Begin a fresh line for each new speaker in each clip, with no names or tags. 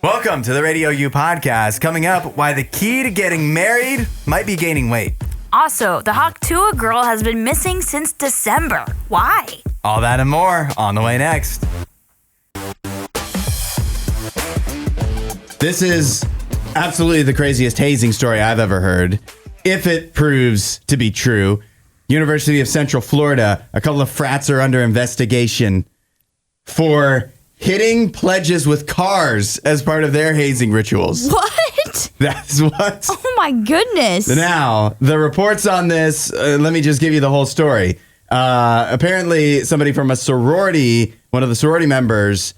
Welcome to the RadioU Podcast. Coming up, why the key to getting married might be gaining weight.
Also, the Haktua girl has been missing since December. Why?
All that and more on the way next. This is absolutely the craziest hazing story I've ever heard. If it proves to be true, University of Central Florida, a couple of frats are under investigation for hitting pledges with cars as part of their hazing rituals.
What?
That's what.
Oh my goodness.
Now, the reports on this, let me just give you the whole story. Apparently, somebody from a sorority, one of the sorority members,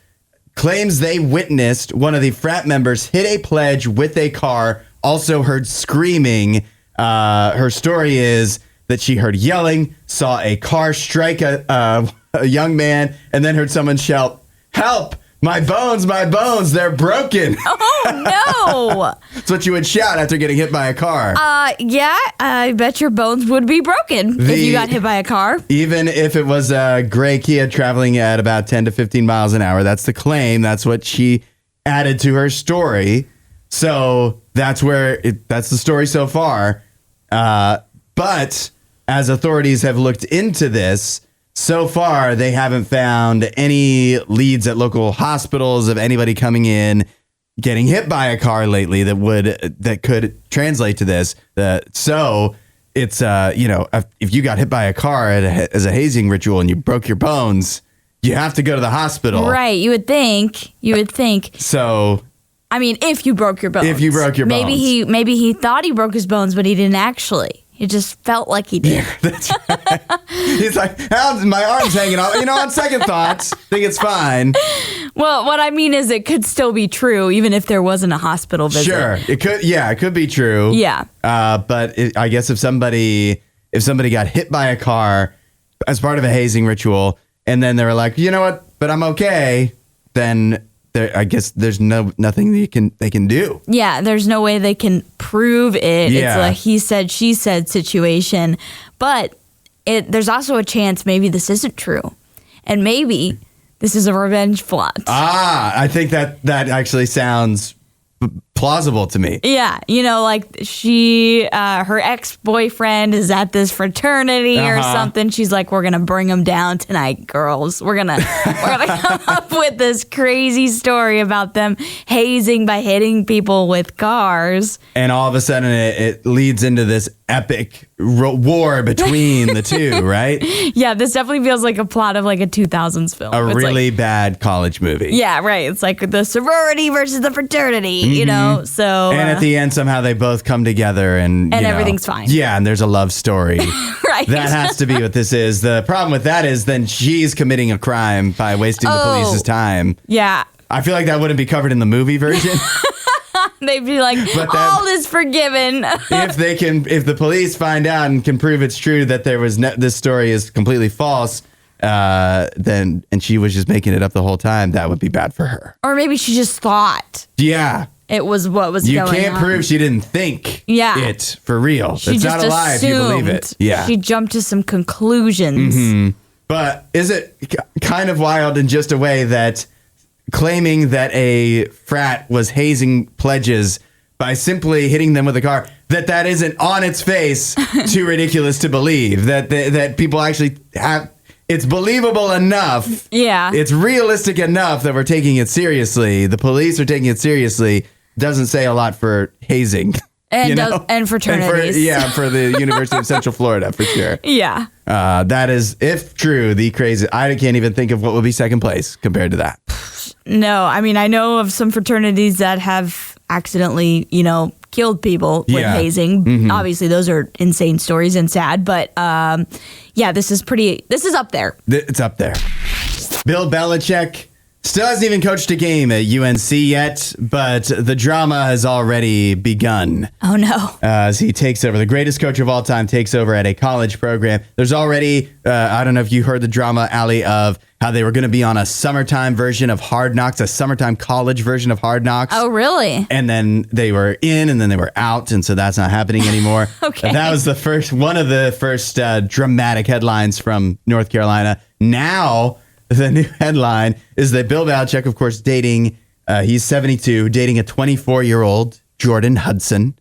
claims they witnessed one of the frat members hit a pledge with a car, also heard screaming. Her story is that she heard yelling, saw a car strike a young man, and then heard someone shout, "Help! My bones, they're broken."
Oh, no.
That's what you would shout after getting hit by a car.
Yeah, I bet your bones would be broken if you got hit by a car.
Even if it was a gray Kia traveling at about 10 to 15 miles an hour. That's the claim. That's what she added to her story. So that's that's the story so far. But as authorities have looked into this, so far, they haven't found any leads at local hospitals of anybody coming in, getting hit by a car lately that could translate to this. So it's, if you got hit by a car as a hazing ritual and you broke your bones, you have to go to the hospital.
Right. You would think.
So,
I mean, if you broke your bones.
If you broke your bones.
Maybe he thought he broke his bones, but he didn't actually. It just felt like he did.
Yeah, that's right. He's like, my arm's hanging off. On second thoughts, think it's fine.
Well, what I mean is it could still be true, even if there wasn't a hospital visit.
Sure. It could. Yeah, it could be true.
Yeah.
But I guess if somebody got hit by a car as part of a hazing ritual, and then they were like, you know what, but I'm okay, then I guess there's nothing they can do. Yeah,
there's no way they can prove it.
Yeah.
It's a he said, she said situation. But there's also a chance maybe this isn't true. And maybe this is a revenge plot.
I think that actually sounds plausible to me.
Yeah, like her ex-boyfriend is at this fraternity or something. She's like, we're gonna bring him down tonight, girls. We're gonna come up with this crazy story about them hazing by hitting people with cars.
And all of a sudden, it leads into this epic war between the two, right?
Yeah, this definitely feels like a plot of like a 2000s film.
It's really bad college movie.
Yeah, right. It's like the sorority versus the fraternity, So
and at the end, somehow they both come together and
everything's fine.
Yeah, and there's a love story.
Right.
That has to be what this is. The problem with that is then she's committing a crime by wasting the police's time.
Yeah.
I feel like that wouldn't be covered in the movie version.
They'd be like, all is forgiven.
if the police find out and can prove it's true that there was this story is completely false, and she was just making it up the whole time, that would be bad for her.
Or maybe she just thought.
Yeah.
It was what was going on.
You can't prove she didn't think it for real.
She
it's not a lie if you believe it. Yeah.
She jumped to some conclusions.
Mm-hmm. But is it kind of wild in just a way that claiming that a frat was hazing pledges by simply hitting them with a car, that isn't on its face too ridiculous to believe, that people actually have, it's believable enough.
Yeah.
It's realistic enough that we're taking it seriously. The police are taking it seriously. Doesn't say a lot for hazing.
And fraternities.
For the University of Central Florida, for sure.
Yeah.
That is, if true, the crazy. I can't even think of what would be second place compared to that.
No, I mean, I know of some fraternities that have accidentally, killed people with hazing. Mm-hmm. Obviously, those are insane stories and sad, but this is up there.
It's up there. Bill Belichick still hasn't even coached a game at UNC yet, but the drama has already begun.
Oh, no.
As he takes over, the greatest coach of all time takes over at a college program. There's already, I don't know if you heard the drama, Allie, of how they were going to be on a summertime version of Hard Knocks, a summertime college version of Hard Knocks.
Oh, really?
And then they were in and then they were out. And so that's not happening anymore.
Okay.
That was one of the first dramatic headlines from North Carolina. Now, the new headline is that Bill Belichick, of course, dating He's 72, dating a 24-year-old, Jordan Hudson.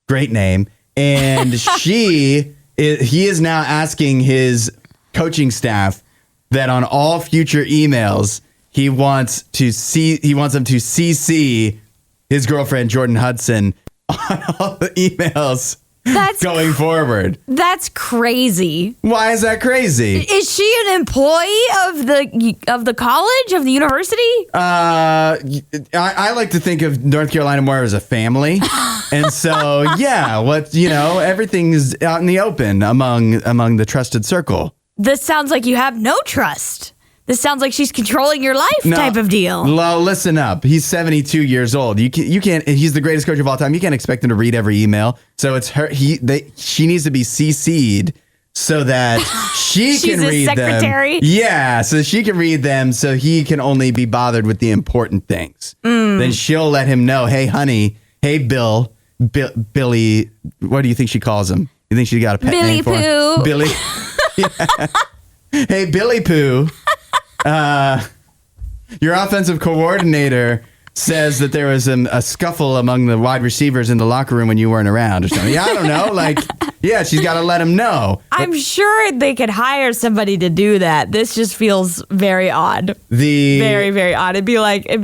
Great name. And he is now asking his coaching staff that on all future emails, he wants them to CC his girlfriend, Jordan Hudson, on all the emails going forward.
That's crazy.
Why is that crazy?
Is she an employee of the college, of the university?
I like to think of North Carolina more as a family. And so, yeah, everything is out in the open among the trusted circle.
This sounds like you have no trust. This sounds like she's controlling your life type of deal.
Well, listen up. He's 72 years old. You can't. He's the greatest coach of all time. You can't expect him to read every email. So it's her. She needs to be CC'd so that she can read them. She's a secretary? Yeah, so she can read them so he can only be bothered with the important things. Then she'll let him know, hey, honey, hey, Billy, what do you think she calls him? You think she got a pet name for him? Billy Pooh. Yeah. Hey, Billy Pooh. Your offensive coordinator says that there was a scuffle among the wide receivers in the locker room when you weren't around or something. Yeah, I don't know. She's got to let him know.
I'm sure they could hire somebody to do that. This just feels very odd. Very, very odd. It'd be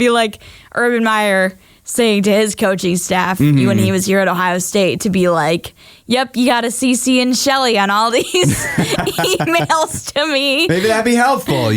like Urban Meyer saying to his coaching staff when he was here at Ohio State to be like, yep, you got to CC and Shelly on all these emails to me.
Maybe that'd be helpful,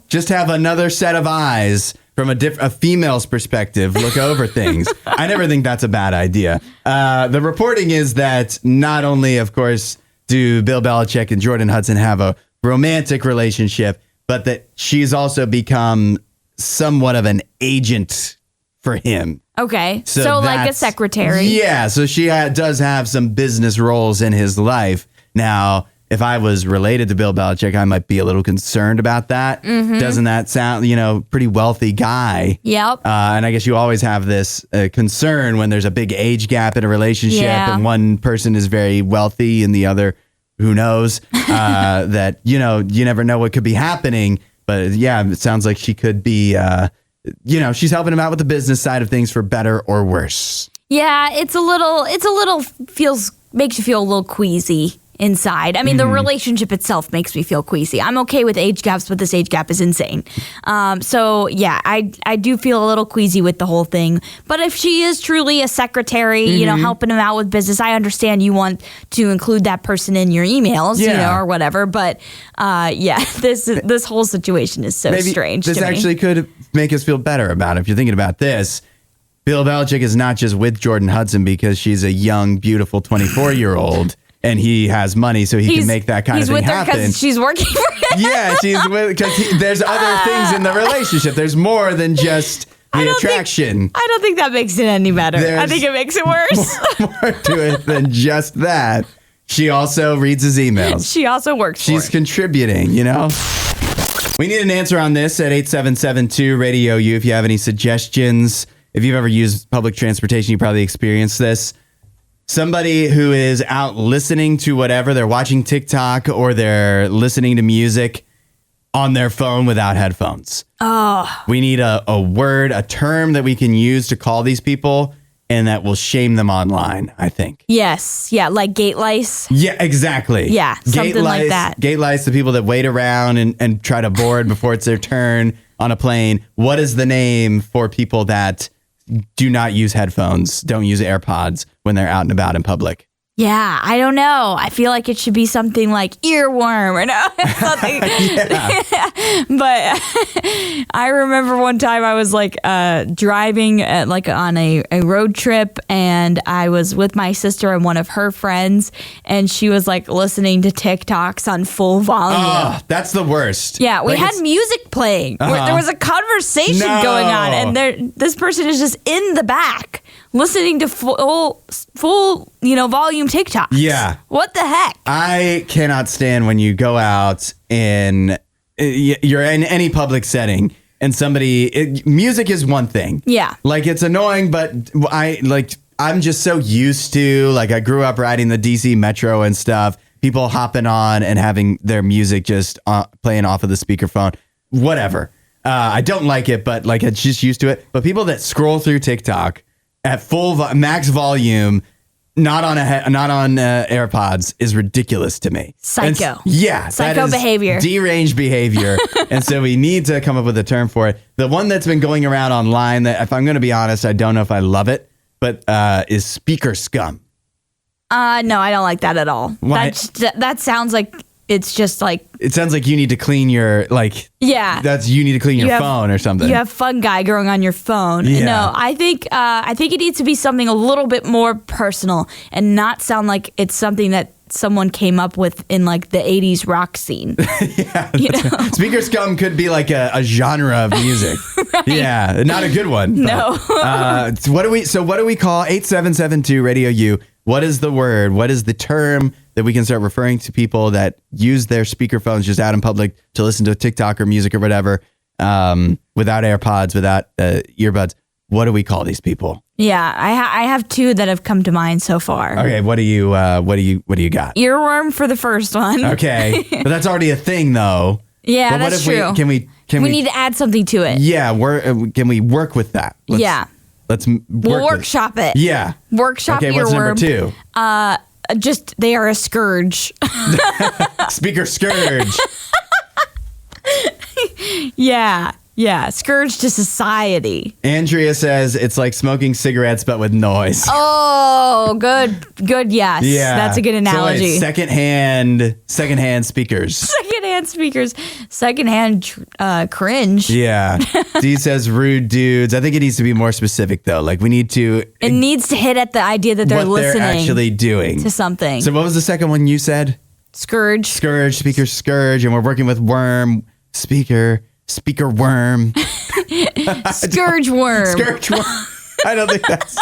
Just have another set of eyes from a female's perspective look over things. I never think that's a bad idea. The reporting is that not only, of course, do Bill Belichick and Jordan Hudson have a romantic relationship, but that she's also become somewhat of an agent for him.
Okay, so like a secretary.
Yeah, so she does have some business roles in his life. Now, if I was related to Bill Belichick, I might be a little concerned about that. Doesn't that sound, pretty wealthy guy?
Yep.
And I guess you always have this concern when there's a big age gap in a relationship and one person is very wealthy and the other, who knows, that, you never know what could be happening. But yeah, it sounds like she could be... she's helping him out with the business side of things for better or worse.
Yeah, makes you feel a little queasy inside. I mean, the relationship itself makes me feel queasy. I'm okay with age gaps, but this age gap is insane. So yeah, I do feel a little queasy with the whole thing. But if she is truly a secretary, helping him out with business, I understand you want to include that person in your emails, or whatever. But this whole situation is so strange.
This actually could make us feel better about it. If you're thinking about this, Bill Belichick is not just with Jordan Hudson because she's a young, beautiful 24-year-old. And he has money, so he can make that kind of thing happen. He's with her because she's working for him. Yeah, because there's other things in the relationship. There's more than just the attraction.
I don't think that makes it any better. I think it makes it worse.
More to it than just that. She also reads his emails.
She also works for it.
She's contributing, We need an answer on this at 8772 RadioU if you have any suggestions. If you've ever used public transportation, you probably experienced this. Somebody who is out listening to whatever, they're watching TikTok or they're listening to music on their phone without headphones.
Oh.
We need a word, a term that we can use to call these people and that will shame them online, I think.
Yes. Yeah, like gate lice.
Yeah, exactly.
Yeah, something like that.
Gate lice, the people that wait around and try to board before it's their turn on a plane. What is the name for people that do not use headphones, don't use AirPods when they're out and about in public?
Yeah, I don't know. I feel like it should be something like earworm or something. But I remember one time I was driving on a road trip, and I was with my sister and one of her friends, and she was listening to TikToks on full volume.
Oh, that's the worst.
Yeah, we had music playing. There was a conversation going on, and this person is just in the back listening to full volume TikToks.
Yeah.
What the heck?
I cannot stand when you go out and you're in any public setting and music is one thing.
Yeah.
It's annoying, but I'm just so used to, I grew up riding the DC Metro and stuff, people hopping on and having their music just playing off of the speakerphone, whatever. I don't like it, but like it's just used to it. But people that scroll through TikTok at max volume, not on AirPods, is ridiculous to me.
Psycho.
Yeah.
Psycho behavior.
Deranged behavior. And so we need to come up with a term for it. The one that's been going around online that, if I'm going to be honest, I don't know if I love it, but is speaker scum.
No, I don't like that at all.
Why?
That sounds like it's just like...
It sounds like you need to clean your, like...
Yeah.
You need to clean your phone or something.
You have fungi growing on your phone.
Yeah.
No, I think it needs to be something a little bit more personal and not sound like it's something that someone came up with in like the 80s rock scene.
Yeah. Speaker scum could be like a genre of music. Right. Yeah. Not a good one.
No.
What do we call 8772 Radio U? What is the word? What is the term that we can start referring to people that use their speakerphones just out in public to listen to TikTok or music or whatever, without AirPods, without earbuds? What do we call these people?
Yeah, I have two that have come to mind so far.
Okay, what do you got?
Earworm for the first one.
Okay, but that's already a thing though.
Yeah,
but
that's true.
We
need to add something to it.
Yeah, can we work with that? We'll
workshop it.
Yeah.
Workshop
earworm. Okay, what's number 2?
Just they are a scourge.
Speaker scourge.
Yeah, scourge to society.
Andrea says it's like smoking cigarettes but with noise.
Oh, good. Yes,
yeah,
that's a good analogy.
So secondhand speakers.
Secondhand cringe.
Yeah. Dee says rude dudes. I think it needs to be more specific though. Like we need to.
It needs to hit at the idea that they're listening.
They're actually doing
to something.
So what was the second one you said?
Scourge, speaker
scourge, and we're working with worm speaker worm.
Scourge worm.
I don't think that's.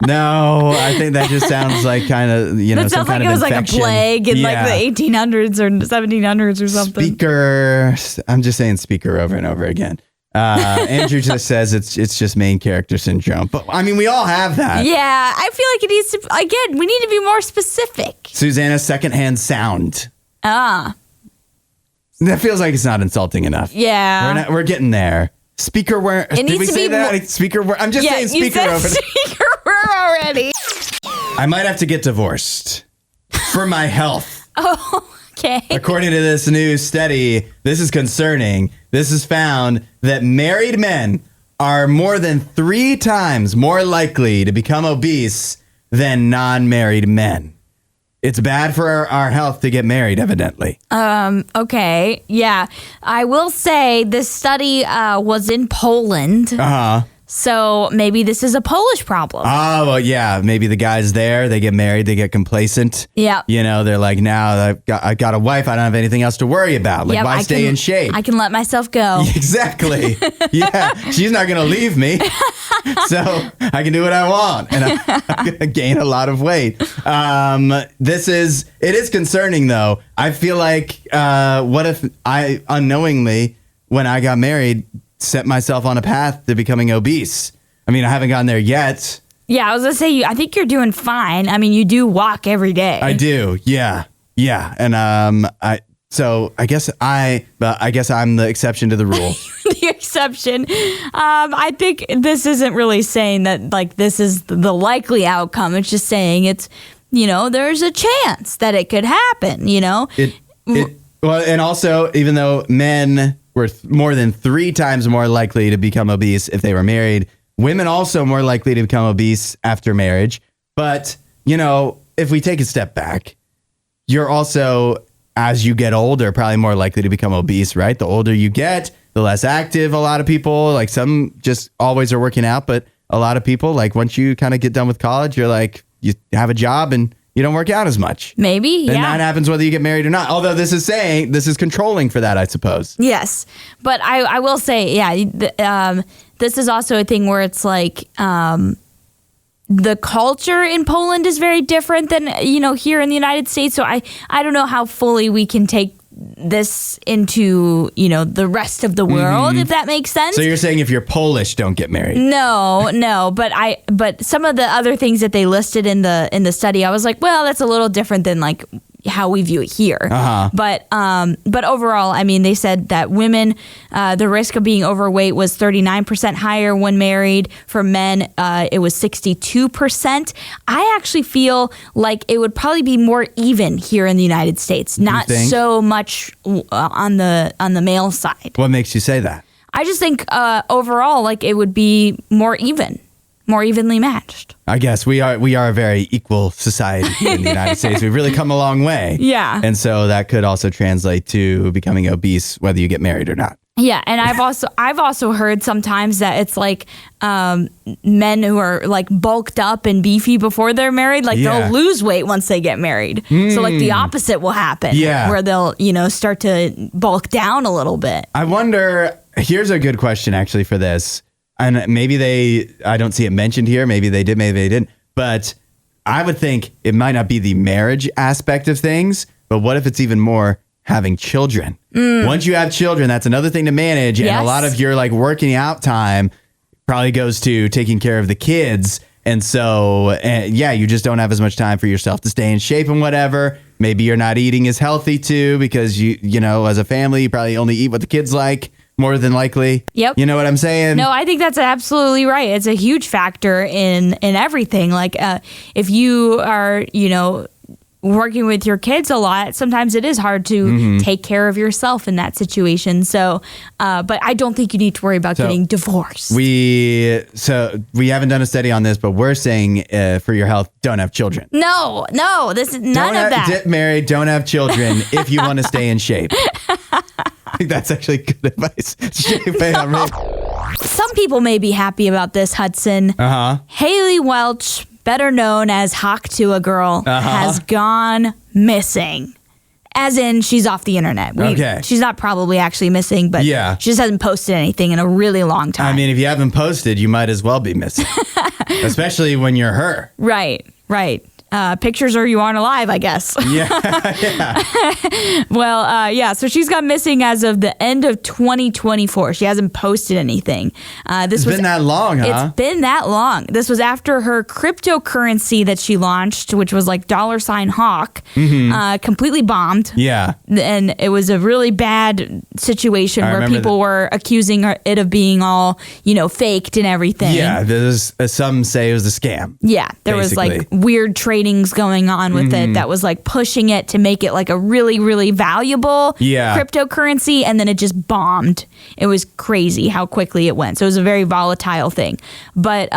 No, I think that just sounds like kind of,
that
some kind
like
of
it was
infection.
Like a plague in like the 1800s or 1700s or something.
Speaker. I'm just saying speaker over and over again. Andrew just says it's just main character syndrome. But I mean, we all have that.
Yeah, I feel like it needs to, again, we need to be more specific.
Susanna, secondhand sound. That feels like it's not insulting enough.
Yeah.
We're getting there. Speaker worm. Did we say that? Speaker worm. I'm just saying speaker over.
Speaker worm already.
I might have to get divorced for my health.
Oh, okay.
According to this new study, this is concerning. This has found that married men are more than 3 times more likely to become obese than non-married men. It's bad for our health to get married, evidently.
Okay. Yeah. I will say this study was in Poland.
Uh-huh.
So maybe this is a Polish problem.
Oh, well, yeah. Maybe the guys there, they get married, they get complacent.
Yeah.
They're like, now I got a wife, I don't have anything else to worry about. Like, why stay in shape?
I can let myself go.
Exactly. Yeah. She's not going to leave me. So I can do what I want. And I'm going to gain a lot of weight. It is concerning, though. I feel like, what if I unknowingly, when I got married, set myself on a path to becoming obese? I mean, I haven't gotten there yet.
Yeah, I was going to say, I think you're doing fine. I mean, you do walk every day.
I do. Yeah. Yeah. And I guess I'm the exception to the rule.
The exception. I think this isn't really saying that like this is the likely outcome. It's just saying it's, there's a chance that it could happen,
Well, and also, even though men were more than 3 times more likely to become obese if they were married, women also more likely to become obese after marriage. But, if we take a step back, you're also, as you get older, probably more likely to become obese, right? The older you get, the less active a lot of people, like some just always are working out, but a lot of people, like once you kind of get done with college, you're like, you have a job and you don't work out as much.
Maybe,
and that happens whether you get married or not. Although this is controlling for that, I suppose.
Yes. But I will say, this is also a thing where it's like the culture in Poland is very different than, here in the United States. So I don't know how fully we can take this into, the rest of the world, if that makes sense.
So you're saying if you're Polish, don't get married?
No, but some of the other things that they listed in the study, I was like, well, that's a little different than like how we view it here. But overall, I mean, they said that women, the risk of being overweight was 39% higher when married. For men, it was 62%. I actually feel like it would probably be more even here in the United States, not so much on the male side.
What makes you say that?
I just think overall, like, it would be more evenly matched.
I guess we are a very equal society in the United States. We've really come a long way.
Yeah.
And so that could also translate to becoming obese, whether you get married or not.
Yeah, and I've also heard sometimes that it's like men who are like bulked up and beefy before they're married, like they'll lose weight once they get married. So like the opposite will happen, where they'll start to bulk down a little bit.
I wonder. Here's a good question actually for this, and maybe I don't see it mentioned here. Maybe they did, maybe they didn't. But I would think it might not be the marriage aspect of things, but what if it's even more having children? Once you have children, that's another thing to manage. And a lot of your like working out time probably goes to taking care of the kids. And so, you just don't have as much time for yourself to stay in shape and whatever. Maybe you're not eating as healthy too, because you know, as a family, you probably only eat what the kids like. More than likely.
Yep.
You know what I'm saying?
No, I think that's absolutely right. It's a huge factor in everything. Like if you are, working with your kids a lot, sometimes it is hard to take care of yourself in that situation. So, but I don't think you need to worry about getting divorced.
We haven't done a study on this, but we're saying for your health, don't have children.
No, this is none of that.
Get married, don't have children if you want to stay in shape. I think that's actually good advice.
Some people may be happy about this, Hudson. Haley Welch, better known as Hawk2A Girl, has gone missing. As in, she's off the internet. She's not probably actually missing, but she just hasn't posted anything in a really long time.
I mean, if you haven't posted, you might as well be missing. Especially when you're her.
Right. Pictures or you aren't alive, I guess. Well, so she's gone missing as of the end of 2024. She hasn't posted anything.
It's been that long, huh?
It's been that long. This was after her cryptocurrency that she launched, which was like $Hawk, completely bombed. Yeah. And it was a really bad situation where people were accusing it of being all, faked and everything.
Yeah, some say it was a scam.
Yeah, there was like weird tradings going on with it that was like pushing it to make it like a really, really valuable cryptocurrency, and then it just bombed. It was crazy how quickly it went. So it was a very volatile thing. But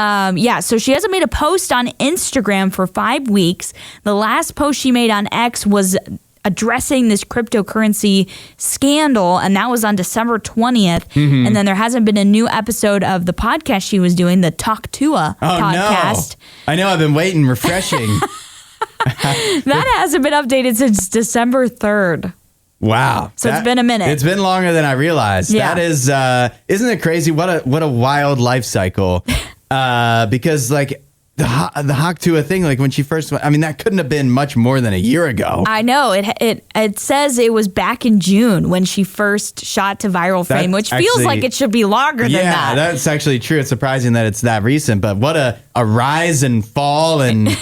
so she hasn't made a post on Instagram for 5 weeks. The last post she made on X was addressing this cryptocurrency scandal, and that was on December 20th. And then there hasn't been a new episode of the podcast she was doing, the Talk2A podcast.
No. I know, I've been waiting, refreshing.
That hasn't been updated since December 3rd.
Wow.
So it's been a minute.
It's been longer than I realized. Yeah. That is, isn't it crazy? What a wild life cycle. Because like, the Hawk2A thing, like when she first went, I mean, that couldn't have been much more than a year ago.
I know. It says it was back in June when she first shot to viral fame, which feels like it should be longer than that.
Yeah, that's actually true. It's surprising that it's that recent, but what a rise and fall and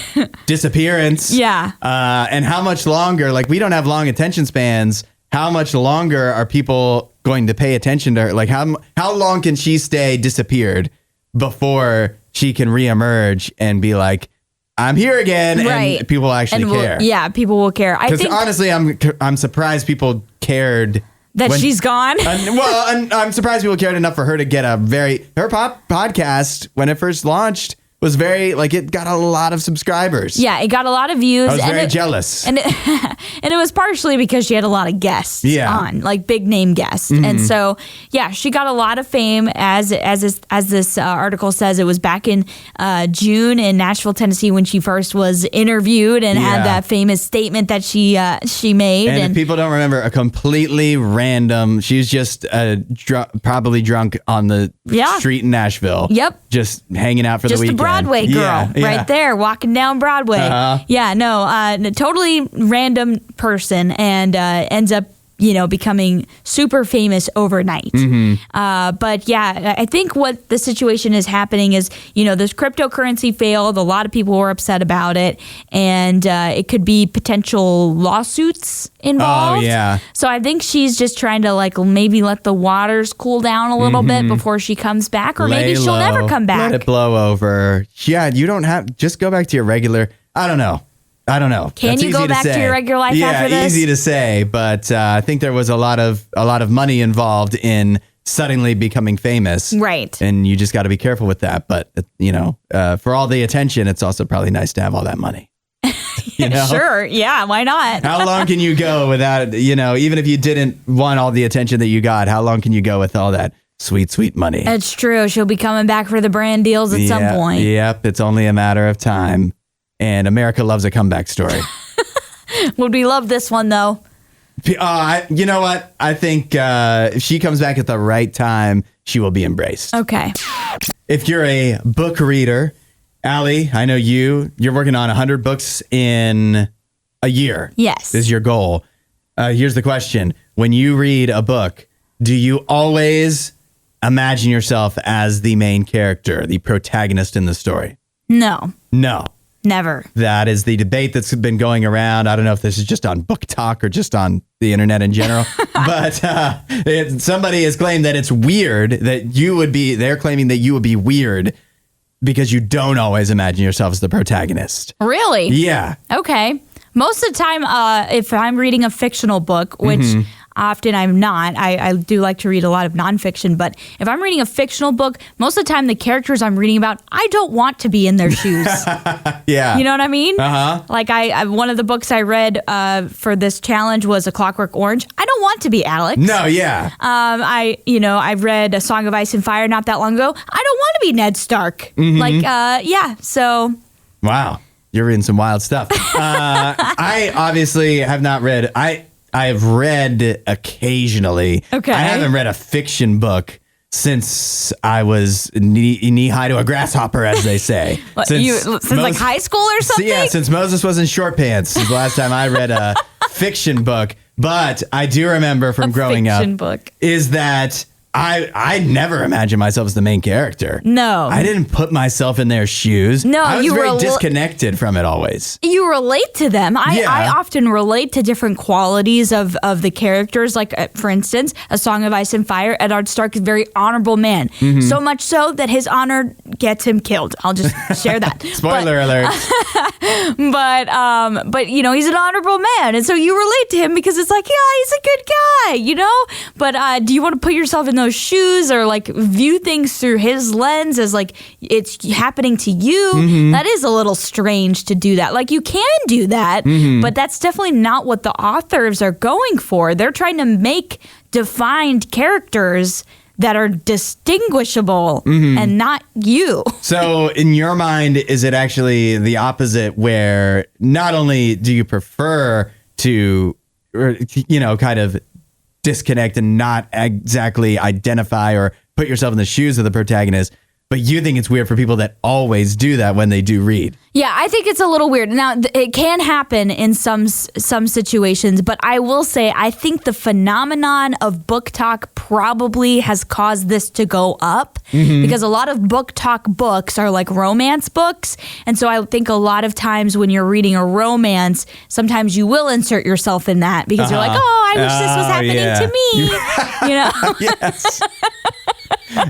disappearance.
Yeah.
And how much longer, like we don't have long attention spans. How much longer are people going to pay attention to her? Like how long can she stay disappeared before she can reemerge and be like, I'm here again, and people actually care.
Yeah, people will care.
Because honestly, I'm surprised people cared
that she's gone.
I'm surprised people cared enough for her to get her podcast when it first launched. Was very, like, it got a lot of subscribers.
Yeah, it got a lot of views.
I was very jealous.
And it was partially because she had a lot of guests on, like big name guests. And so, she got a lot of fame. As this article says, it was back in June in Nashville, Tennessee, when she first was interviewed and had that famous statement that she made.
And if people don't remember, a completely random, she's just probably drunk on the street in Nashville.
Yep.
Just hanging out for the weekend.
Broadway girl right there walking down Broadway. Totally random person, and ends up becoming super famous overnight. But yeah, I think what the situation is happening is, this cryptocurrency failed. A lot of people were upset about it, and it could be potential lawsuits involved.
Oh, yeah.
So I think she's just trying to maybe let the waters cool down a little bit before she comes back, or maybe she'll never come back.
Let it blow over. Yeah, you don't have, just go back to your regular, I don't know.
Can
That's
you go
easy to
back to
say.
your regular life after this?
Easy to say, but I think there was a lot of money involved in suddenly becoming famous.
Right.
And you just got to be careful with that. But, for all the attention, it's also probably nice to have all that money.
Sure. Yeah. Why not?
How long can you go without, even if you didn't want all the attention that you got, how long can you go with all that sweet, sweet money?
It's true. She'll be coming back for the brand deals at some point.
Yep. It's only a matter of time. And America loves a comeback story.
Would we love this one, though?
You know what? I think if she comes back at the right time, she will be embraced.
Okay.
If you're a book reader, Allie, I know you're working on 100 books in a year.
Yes.
Is your goal. Here's the question. When you read a book, do you always imagine yourself as the main character, the protagonist in the story?
No. Never.
That is the debate that's been going around. I don't know if this is just on Book Talk or just on the internet in general, but somebody has claimed that it's weird that they're claiming that you would be weird because you don't always imagine yourself as the protagonist.
Really?
Yeah.
Okay. Most of the time, if I'm reading a fictional book, which often I'm not, I do like to read a lot of nonfiction, but if I'm reading a fictional book, most of the time the characters I'm reading about, I don't want to be in their shoes.
Yeah.
You know what I mean?
Uh-huh.
Like one of the books I read for this challenge was A Clockwork Orange. I don't want to be Alex.
No, yeah.
I've read A Song of Ice and Fire not that long ago. I don't want to be Ned Stark. So.
Wow. You're reading some wild stuff. I obviously have not read. I have read occasionally.
Okay.
I haven't read a fiction book since I was knee high to a grasshopper, as they say.
Since like high school or something?
Yeah, since Moses was in short pants is the last time I read a fiction book. But I do remember from growing up
book.
is that I never imagined myself as the main character.
No.
I didn't put myself in their shoes.
No,
I was
you
very
were
disconnected from it always.
You relate to them. I often relate to different qualities of the characters. Like, for instance, A Song of Ice and Fire, Eddard Stark is a very honorable man. So much so that his honor gets him killed. I'll just share that.
Spoiler alert.
But he's an honorable man. And so you relate to him because it's like, yeah, he's a good guy, But do you want to put yourself in those shoes or like view things through his lens as like it's happening to you? That is a little strange to do that. Like you can do that, but that's definitely not what the authors are going for. They're trying to make defined characters that are distinguishable and not you.
So in your mind, is it actually the opposite where not only do you prefer to, kind of disconnect and not exactly identify or put yourself in the shoes of the protagonist, but you think it's weird for people that always do that when they do read?
Yeah, I think it's a little weird. Now, it can happen in some situations, but I will say I think the phenomenon of book talk probably has caused this to go up because a lot of book talk books are like romance books. And so I think a lot of times when you're reading a romance, sometimes you will insert yourself in that because you're like, oh, I wish this was happening to me.
Yes.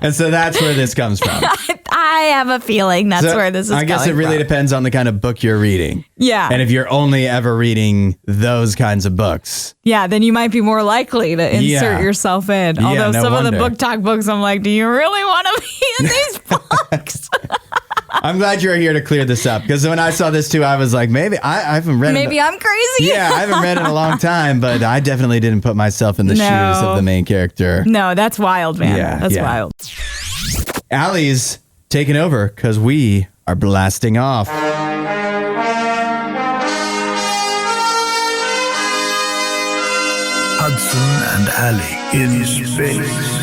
And so that's where this comes from.
I have a feeling that's where this is coming from.
I guess it really depends on the kind of book you're reading.
Yeah.
And if you're only ever reading those kinds of books.
Yeah, then you might be more likely to insert yourself in. Although some of the book talk books, I'm like, do you really want to be in these books?
I'm glad you're here to clear this up because when I saw this too, I was like, maybe I haven't read it.
Maybe I'm crazy.
Yeah, I haven't read it in a long time, but I definitely didn't put myself in the shoes of the main character.
No, that's wild, man.
Yeah,
that's wild.
Allie's taking over because we are blasting off.
Hudson and Allie in space.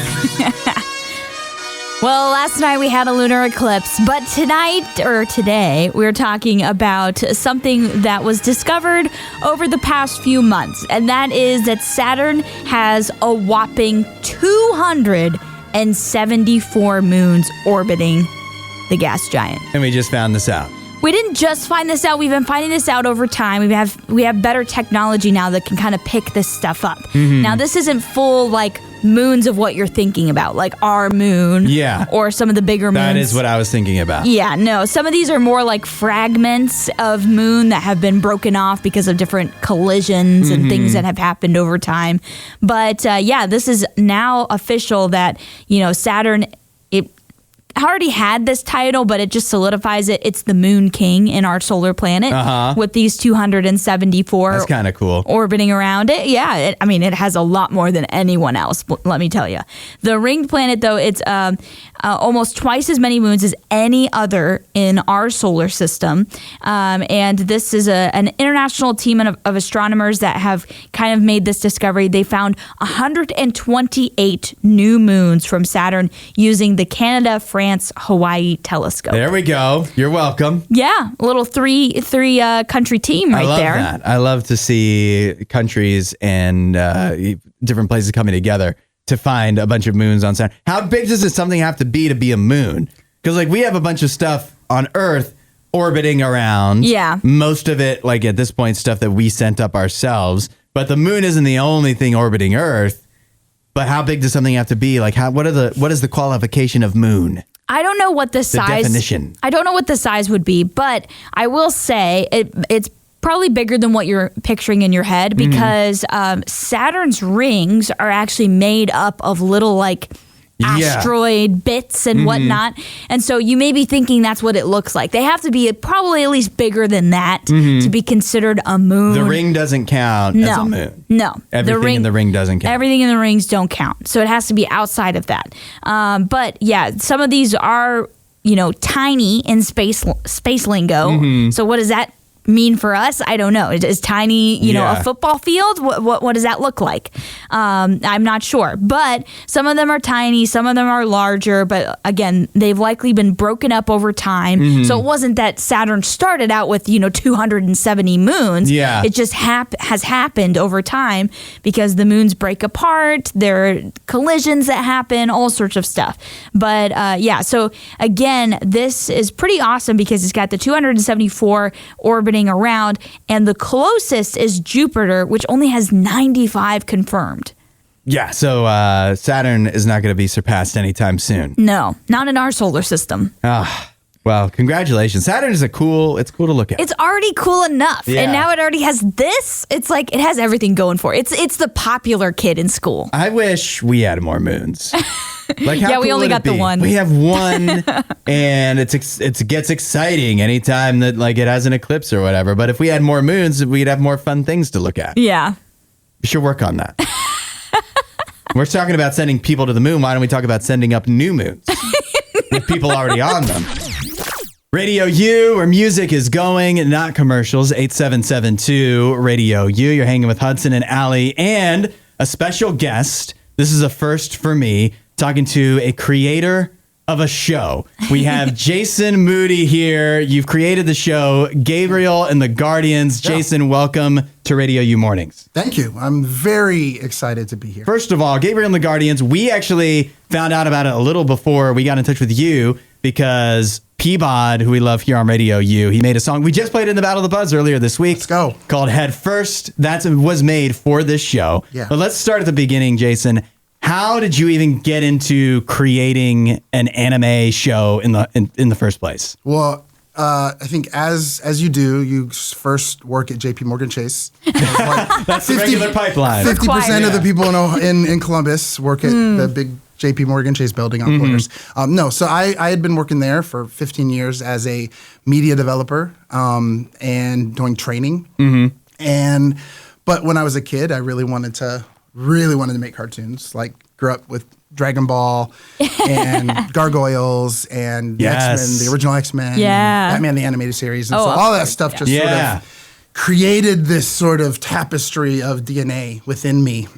Well, last night we had a lunar eclipse, but today, we're talking about something that was discovered over the past few months, and that is that Saturn has a whopping 274 moons orbiting the gas giant.
And we just found this out.
We didn't just find this out. We've been finding this out over time. We have better technology now that can kind of pick this stuff up. Mm-hmm. Now, this isn't full, like, moons of what you're thinking about, like our moon.
Yeah.
Or some of the bigger moons.
That is what I was thinking about.
Yeah, no. Some of these are more like fragments of moon that have been broken off because of different collisions and things that have happened over time. But, this is now official that, Saturn, it already had this title, but it just solidifies it. It's the Moon King in our solar planet with these 274.
That's kind of cool.
Orbiting around it. Yeah, it has a lot more than anyone else, let me tell you. The ringed planet, though, it's almost twice as many moons as any other in our solar system. And this is an international team of astronomers that have kind of made this discovery. They found 128 new moons from Saturn using the Canada-France-Hawaii telescope.
There we go. You're welcome.
Yeah, a little three country team right there.
I love that. I love to see countries and different places coming together to find a bunch of moons on Saturn. How big does something have to be a moon? Because we have a bunch of stuff on Earth orbiting around.
Yeah.
Most of it, at this point, stuff that we sent up ourselves. But the moon isn't the only thing orbiting Earth. But how big does something have to be? What is the qualification of moon?
I don't know what the size.
Definition.
I don't know what the size would be, but I will say it's probably bigger than what you're picturing in your head because Saturn's rings are actually made up of little asteroid bits and whatnot. And so you may be thinking that's what it looks like. They have to be probably at least bigger than that to be considered a moon.
The ring doesn't count as a moon.
No.
Everything in the ring doesn't count.
Everything in the rings don't count. So it has to be outside of that. But yeah, some of these are, tiny in space lingo. So what does that mean for us? I don't know. Is tiny, a football field? What does that look like? I'm not sure. But some of them are tiny, some of them are larger. But again, they've likely been broken up over time. So it wasn't that Saturn started out with 270 moons.
Yeah,
it just has happened over time because the moons break apart. There are collisions that happen, all sorts of stuff. But so again, this is pretty awesome because it's got the 274 orbiting around, and the closest is Jupiter, which only has 95 confirmed.
Yeah, so Saturn is not going to be surpassed anytime soon.
No, not in our solar system.
Well, congratulations. Saturn is cool to look at.
It's already cool enough.
Yeah.
And now it already has this. It's like it has everything going for it. It's the popular kid in school.
I wish we had more moons. How
yeah, we
cool
only
would
got
it be?
the one.
We have one, and it gets exciting anytime that it has an eclipse or whatever. But if we had more moons, we'd have more fun things to look at.
Yeah.
We should work on that. We're talking about sending people to the moon. Why don't we talk about sending up new moons with people already on them? Radio U, where music is going, not commercials. 8772 Radio U. You're hanging with Hudson and Allie and a special guest. This is a first for me, talking to a creator of a show. We have Jason Moody here. You've created the show, Gabriel and the Guardians. Yeah. Jason, welcome to Radio U Mornings.
Thank you. I'm very excited to be here.
First of all, Gabriel and the Guardians, we actually found out about it a little before we got in touch with you because Peabod, who we love here on Radio U, he made a song. We just played it in the Battle of the Buzz earlier this week.
Let's go.
Called Head First. That was made for this show.
Yeah.
But let's start at the beginning, Jason. How did you even get into creating an anime show in the first place?
Well, I think as you do, you first work at JP Morgan Chase.
That's the regular pipeline.
50% of the people in Columbus work at the big JP Morgan Chase building on Corners. So I had been working there for 15 years as a media developer and doing training. But when I was a kid, I really wanted to make cartoons. Grew up with Dragon Ball and Gargoyles and the X-Men, the original X-Men, Batman the animated series, and so all that stuff just sort of created this sort of tapestry of DNA within me.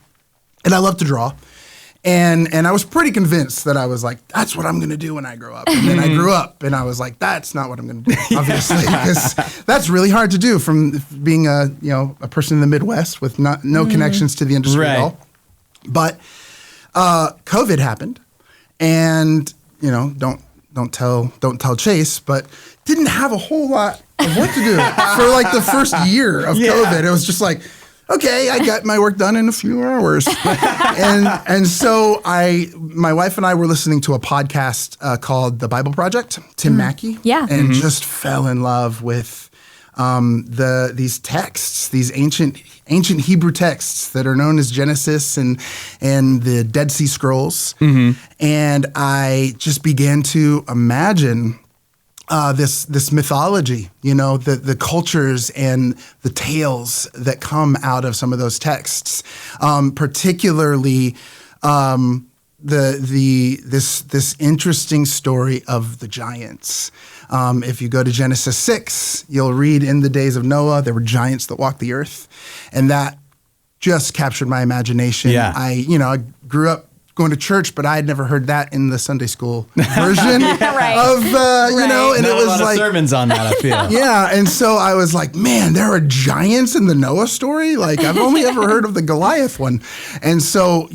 And I love to draw. And I was pretty convinced that I was like, that's what I'm going to do when I grow up. And then I grew up and I was like, that's not what I'm going to do, obviously, because that's really hard to do from being a person in the Midwest with no connections to the industry at all. But COVID happened, and don't tell Chase, but didn't have a whole lot of what to do for like the first year of COVID. It was just like, okay, I got my work done in a few hours. and so my wife and I were listening to a podcast called The Bible Project, Tim Mackey.
Yeah.
And just fell in love with these texts, these ancient Hebrew texts that are known as Genesis and the Dead Sea Scrolls. And I just began to imagine this mythology, the cultures and the tales that come out of some of those texts, particularly this interesting story of the giants. If you go to Genesis 6, you'll read, in the days of Noah, there were giants that walked the earth, and that just captured my imagination.
Yeah.
I grew up going to church, but I had never heard that in the Sunday school version of, and it was
a lot
like
of sermons on that, I feel.
Yeah. And so I was like, man, there are giants in the Noah story. Like, I've only ever heard of the Goliath one. And so,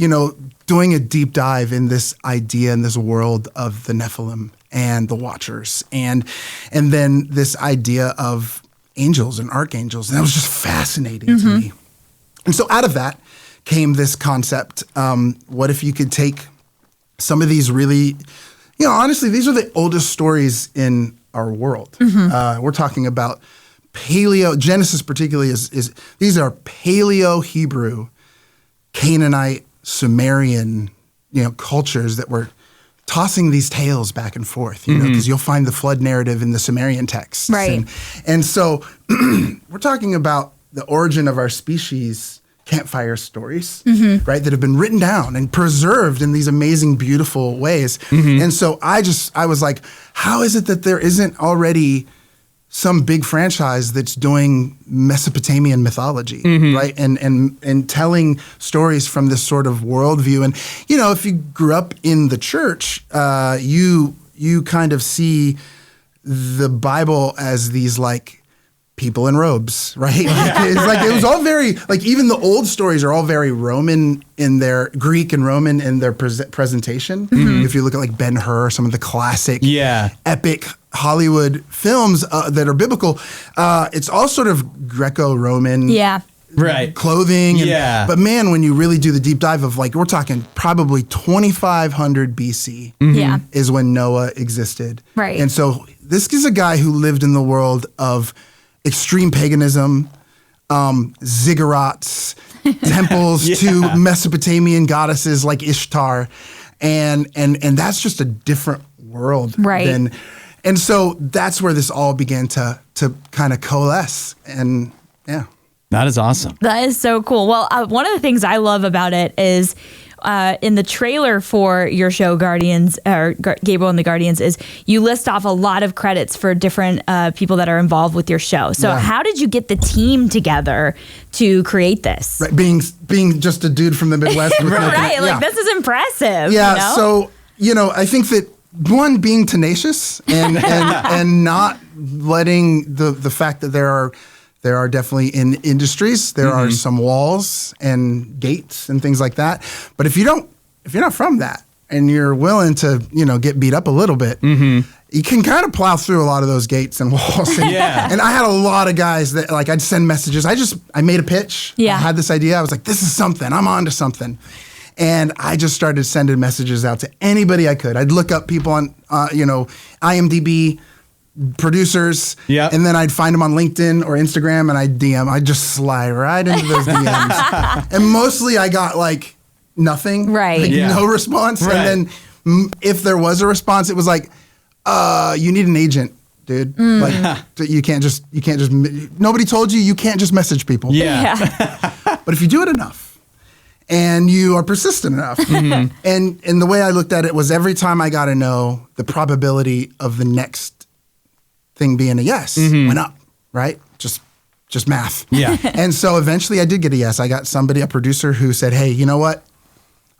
doing a deep dive in this idea in this world of the Nephilim and the Watchers, and then this idea of angels and archangels. And that was just fascinating to me. And so out of that came this concept. What if you could take some of these really, honestly, these are the oldest stories in our world. We're talking about Genesis particularly is these are Paleo-Hebrew, Canaanite, Sumerian, cultures that were tossing these tales back and forth, because you'll find the flood narrative in the Sumerian texts.
Right.
And so we're talking about the origin of our species, campfire stories, right, that have been written down and preserved in these amazing, beautiful ways. And so I was like, how is it that there isn't already some big franchise that's doing Mesopotamian mythology, right? And telling stories from this sort of worldview. And, if you grew up in the church, you kind of see the Bible as these like people in robes, right? It's like, it was all very, like, even the old stories are all very Roman in their, Greek and Roman in their presentation. If you look at like Ben-Hur, some of the classic epic Hollywood films that are biblical, it's all sort of Greco-Roman clothing. But man, when you really do the deep dive of, like, we're talking probably 2500 BC is when Noah existed.
Right.
And so this is a guy who lived in the world of extreme paganism, ziggurats, temples to Mesopotamian goddesses like Ishtar, and that's just a different world.
Right.
And so that's where this all began to kind of coalesce. And yeah.
That is awesome.
That is so cool. Well, one of the things I love about it is in the trailer for your show, Guardians, or Gabriel and the Guardians, is you list off a lot of credits for different people that are involved with your show. So how did you get the team together to create this?
Right, being just a dude from the Midwest. With
this is impressive.
Yeah, so, I think that, one, being tenacious and not letting the fact that there are definitely in industries, there are some walls and gates and things like that. But if you're not from that and you're willing to, get beat up a little bit, you can kind of plow through a lot of those gates and walls. And I had a lot of guys that, like, I'd send messages. I made a pitch. I had this idea. I was like, this is something. I'm on to something. And I just started sending messages out to anybody I could. I'd look up people on, IMDb, producers, and then I'd find them on LinkedIn or Instagram, and I'd DM. I'd just slide right into those DMs. And mostly I got, like, nothing. Right. No response. Right. And then if there was a response, it was like, you need an agent, dude. Like, you can't just, nobody told you can't just message people. But if you do it enough, and you are persistent enough. And the way I looked at it was, every time I got to know the probability of the next thing being a yes went up, right? Just math. And so eventually I did get a yes. I got a producer who said, hey, you know what?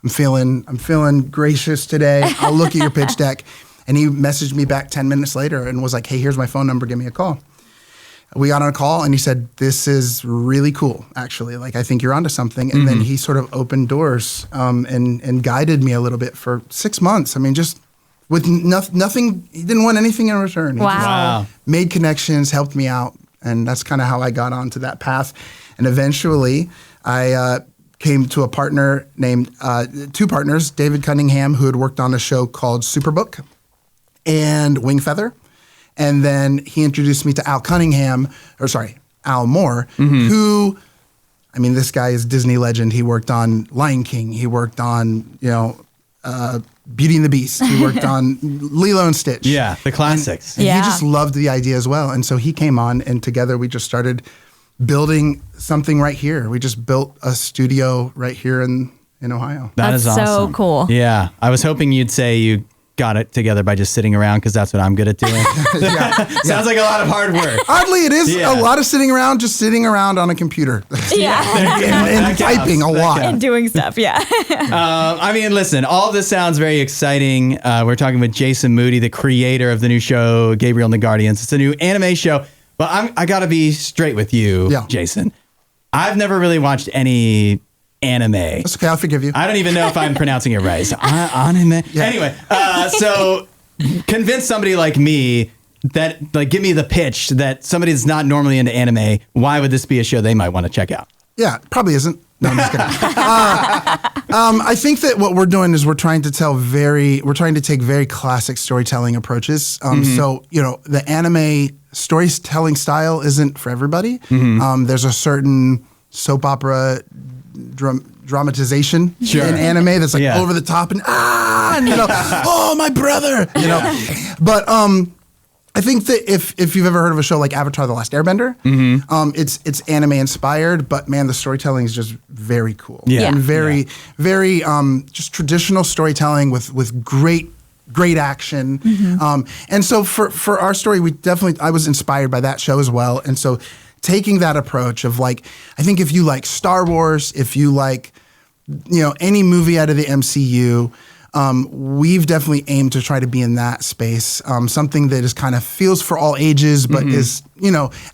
I'm feeling gracious today. I'll look at your pitch deck. And he messaged me back 10 minutes later and was like, hey, here's my phone number. Give me a call. We got on a call and he said, this is really cool, actually. Like, I think you're onto something. And then he sort of opened doors and guided me a little bit for 6 months. I mean, just with nothing, he didn't want anything in return. He
Wow.
just made connections, helped me out. And that's kind of how I got onto that path. And eventually I came to a partner named, two partners, David Cunningham, who had worked on a show called Superbook, and Wingfeather. And then he introduced me to Al Moore, who, I mean, this guy is Disney legend. He worked on Lion King. He worked on, Beauty and the Beast. He worked on Lilo and Stitch.
Yeah, the classics.
And
Yeah.
he just loved the idea as well. And so he came on, and together we just started building something right here. We just built a studio right here in Ohio.
That is
That's so
awesome.
cool.
Yeah. I was hoping you'd say you got it together by just sitting around because that's what I'm good at doing. Sounds like a lot of hard work.
Oddly, it is
Yeah.
a lot of sitting around on a computer
Yeah.
and typing a lot.
And doing stuff. Yeah.
I mean, listen, all of this sounds very exciting. We're talking with Jason Moody, the creator of the new show, Gabriel and the Guardians. It's a new anime show. But I got to be straight with you,
Yeah.
Jason. I've never really watched any anime.
That's okay, I'll forgive you.
I don't even know if I'm pronouncing it right. So, anime.
Yeah.
Anyway, so convince somebody like me that, like, give me the pitch that somebody that's not normally into anime, why would this be a show they might want to check out?
Yeah, probably isn't. No, I'm just kidding. I think that what we're doing is we're trying to take very classic storytelling approaches. So, the anime storytelling style isn't for everybody. There's a certain soap opera dramatization
Sure.
in anime that's like
Yeah.
over the top and oh, my brother, But I think that if you've ever heard of a show like Avatar: The Last Airbender, it's anime inspired, but man, the storytelling is just very cool.
Yeah.
And very just traditional storytelling with great action. And so for our story, I was inspired by that show as well. And so taking that approach of, like, I think if you like Star Wars, if you like, any movie out of the MCU, we've definitely aimed to try to be in that space. Something that is kind of feels for all ages, but is,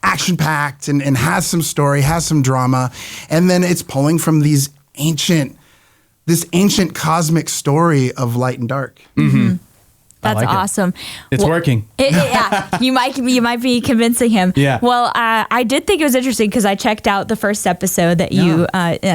action packed and has some story, has some drama. And then it's pulling from this ancient cosmic story of light and dark.
That's
like it.
awesome.
It's working.
Yeah, you might be convincing him.
Yeah.
Well, I did think it was interesting because I checked out the first episode that you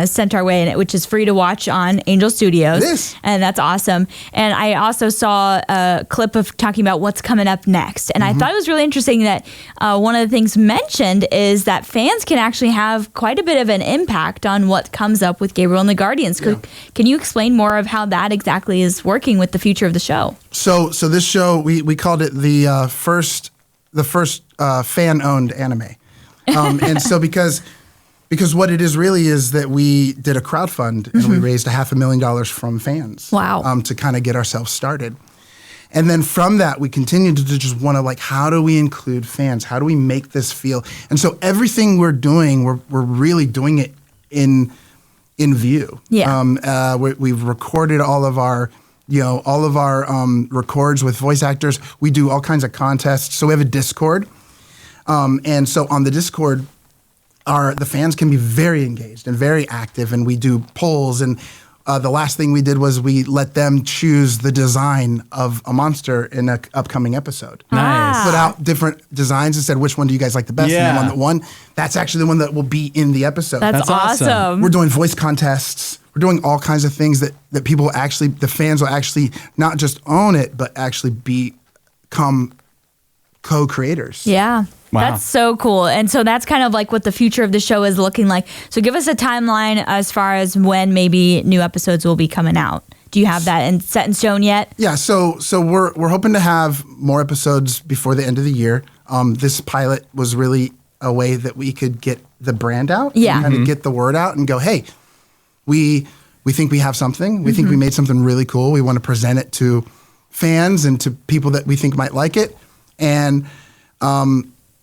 sent our way, which is free to watch on Angel Studios.
It is.
And that's awesome. And I also saw a clip of talking about what's coming up next. And I thought it was really interesting that one of the things mentioned is that fans can actually have quite a bit of an impact on what comes up with Gabriel and the Guardians. Can you explain more of how that exactly is working with the future of the show?
So this show, we called it the first fan-owned anime. And so because what it is really is that we did a crowdfund and we raised $500,000 from fans.
Wow.
To kind of get ourselves started. And then from that, we continued to just want to, like, how do we include fans? How do we make this feel? And so everything we're doing, we're really doing it in view.
Yeah.
We've recorded all of our records with voice actors. We do all kinds of contests. So we have a Discord. And so on the Discord, the fans can be very engaged and very active, and we do polls. And the last thing we did was we let them choose the design of a monster in an upcoming episode.
Nice.
Put out different designs and said, which one do you guys like the best?
Yeah.
And the one that won, that's actually the one that will be in the episode.
That's
awesome.
awesome.
We're doing voice contests. We're doing all kinds of things that people actually, the fans will actually not just own it, but actually become co-creators.
Yeah.
Wow.
That's so cool. And so that's kind of like what the future of the show is looking like. So give us a timeline as far as when maybe new episodes will be coming out. Do you have that set in stone yet?
Yeah, so we're hoping to have more episodes before the end of the year. This pilot was really a way that we could get the brand out,
Yeah.
and kind of get the word out and go, hey, we think we have something. We think we made something really cool. We want to present it to fans and to people that we think might like it. And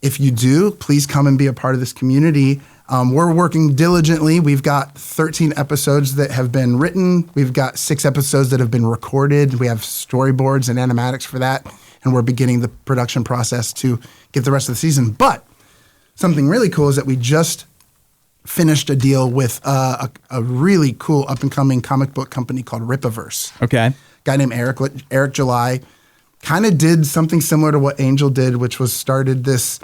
if you do, please come and be a part of this community. We're working diligently. We've got 13 episodes that have been written. We've got 6 episodes that have been recorded. We have storyboards and animatics for that. And we're beginning the production process to get the rest of the season. But something really cool is that we just finished a deal with a really cool up-and-coming comic book company called Ripaverse.
Okay.
A guy named Eric July kind of did something similar to what Angel did, which was started this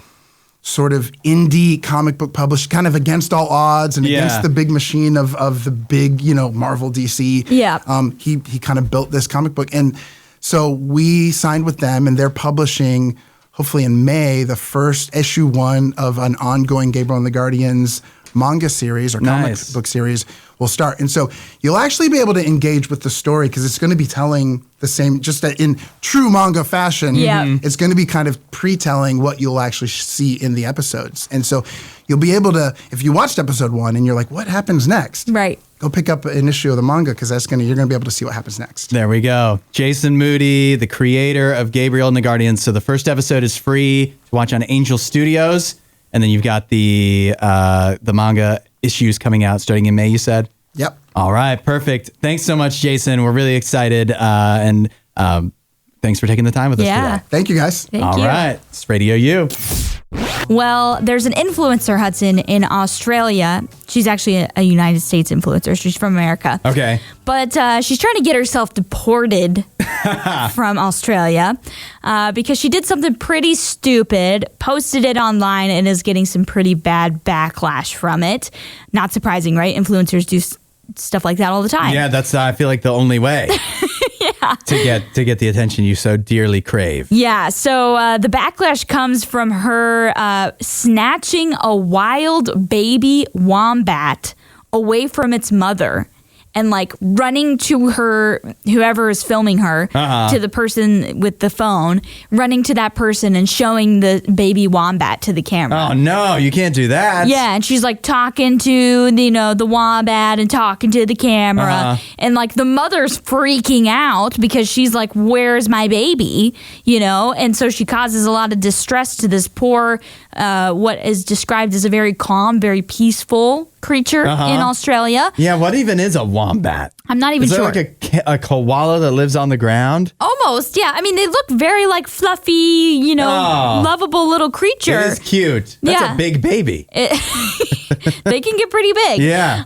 sort of indie comic book published, kind of against all odds and against the big machine of the big, Marvel, DC.
Yeah.
He kind of built this comic book. And so we signed with them, and they're publishing, hopefully in May, the first issue 1 of an ongoing Gabriel and the Guardians manga series or comic book series will start. And so you'll actually be able to engage with the story because it's going to be telling the same, just in true manga fashion.
Yeah.
It's going to be kind of pre-telling what you'll actually see in the episodes. And so you'll be able to, if you watched episode 1 and you're like, what happens next?
Right.
Go pick up an issue of the manga because you're going to be able to see what happens next.
There we go. Jason Moody, the creator of Gabriel and the Guardians. So the first episode is free to watch on Angel Studios. And then you've got the manga issues coming out starting in May, you said?
Yep.
All right, perfect. Thanks so much, Jason. We're really excited. And thanks for taking the time with us today.
Thank you, guys.
Thank
All
you.
right, it's Radio U.
Well, there's an influencer, Hudson, in Australia. She's actually a United States influencer. She's from America.
Okay.
But she's trying to get herself deported from Australia because she did something pretty stupid, posted it online, and is getting some pretty bad backlash from it. Not surprising, right? Influencers do stuff like that all the time.
Yeah, that's, I feel like, the only way to get the attention you so dearly crave.
Yeah, so the backlash comes from her snatching a wild baby wombat away from its mother and like running to her, whoever is filming her, to the person with the phone, running to that person and showing the baby wombat to the camera.
Oh, no, you can't do that.
Yeah, and she's like talking to the wombat and talking to the camera, and like the mother's freaking out because she's like, "Where's my baby?" And so she causes a lot of distress to this poor, what is described as a very calm, very peaceful creature in Australia.
Yeah, what even is a wombat?
I'm not even
is
sure.
Is it like a koala that lives on the ground?
Almost, yeah. I mean, they look very like fluffy, lovable little creature.
It is cute. That's a big baby.
They can get pretty big.
Yeah.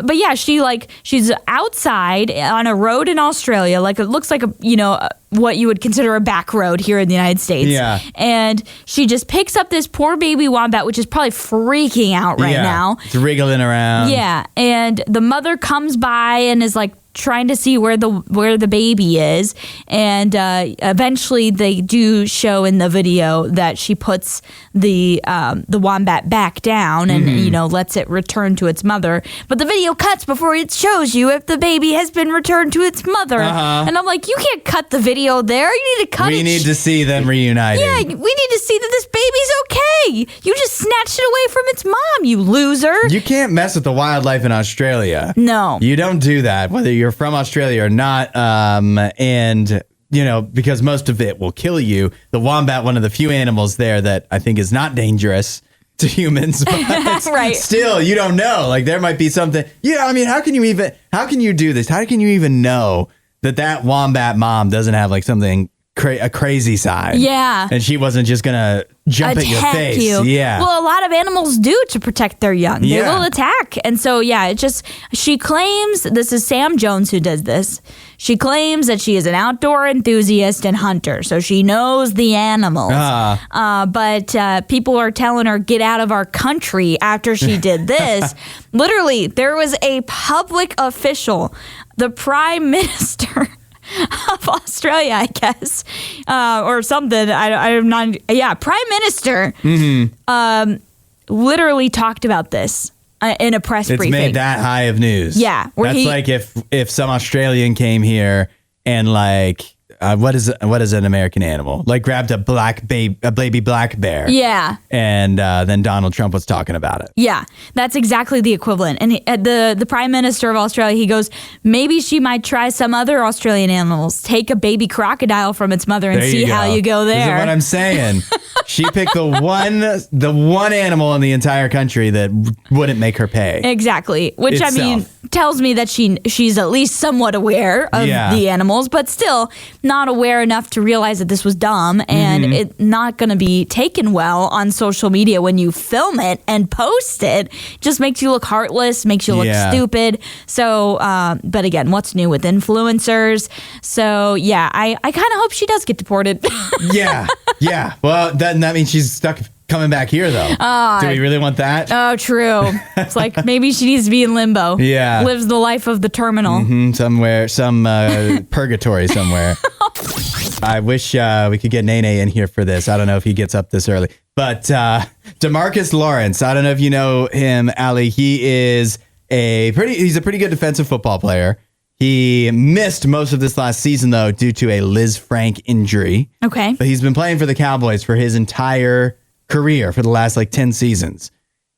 But yeah, she's outside on a road in Australia, like it looks like what you would consider a back road here in the United States.
Yeah.
And she just picks up this poor baby wombat, which is probably freaking out right now.
It's wriggling around.
Yeah. And the mother comes by and is like trying to see where the baby is, and eventually they do show in the video that she puts the wombat back down and lets it return to its mother. But the video cuts before it shows you if the baby has been returned to its mother. And I'm like, you can't cut the video there. You need to cut it.
We need to see them reuniting.
Yeah, we need to see that this baby's okay. You just snatched it away from its mom, you loser.
You can't mess with the wildlife in Australia.
No.
You don't do that, whether you're from Australia or not. And, because most of it will kill you. The wombat, one of the few animals there that I think is not dangerous to humans. But
right.
Still, you don't know. Like, there might be something. Yeah, I mean, how can you do this? How can you even know that wombat mom doesn't have like something a crazy side?
Yeah.
And she wasn't just gonna jump at your face. Yeah.
Well, a lot of animals do to protect their young. They will attack. And so, she claims, this is Sam Jones who does this. She claims that she is an outdoor enthusiast and hunter, so she knows the animals. But people are telling her, get out of our country after she did this. Literally, there was a public official, the Prime Minister of Australia, I guess, or something. I'm not. Yeah, Prime Minister literally talked about this in a press briefing.
It's made that high of news.
Yeah,
that's like if some Australian came here and like what is an American animal? Like grabbed a baby black bear.
Yeah.
And then Donald Trump was talking about it.
Yeah, that's exactly the equivalent. And the Prime Minister of Australia, he goes, maybe she might try some other Australian animals. Take a baby crocodile from its mother and see how you go there.
This is what I'm saying. She picked the one animal in the entire country that wouldn't make her pay.
Exactly. Which,
itself.
I mean, tells me that she's at least somewhat aware of the animals, but still not aware enough to realize that this was dumb and it's not going to be taken well on social media when you film it and post it. Just makes you look heartless, makes you look stupid. So, but again, what's new with influencers? So, yeah, I kind of hope she does get deported.
Yeah. Well, that means she's stuck coming back here, though. Do we really want that?
Oh, true. It's like maybe she needs to be in limbo.
Yeah.
Lives the life of the terminal.
Somewhere, some purgatory somewhere. I wish we could get Nene in here for this. I don't know if he gets up this early. But DeMarcus Lawrence, I don't know if you know him, Allie. He's a pretty good defensive football player. He missed most of this last season, though, due to a Liz Frank injury.
Okay.
But he's been playing for the Cowboys for his entire career for the last 10 seasons.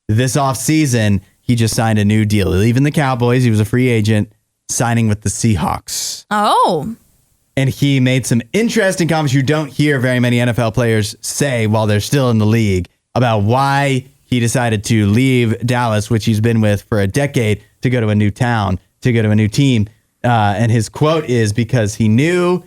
This offseason, he just signed a new deal. Leaving the Cowboys, he was a free agent, signing with the Seahawks.
Oh.
And he made some interesting comments you don't hear very many NFL players say while they're still in the league about why he decided to leave Dallas, which he's been with for a decade, to go to a new town, to go to a new team. And his quote is, because he knew,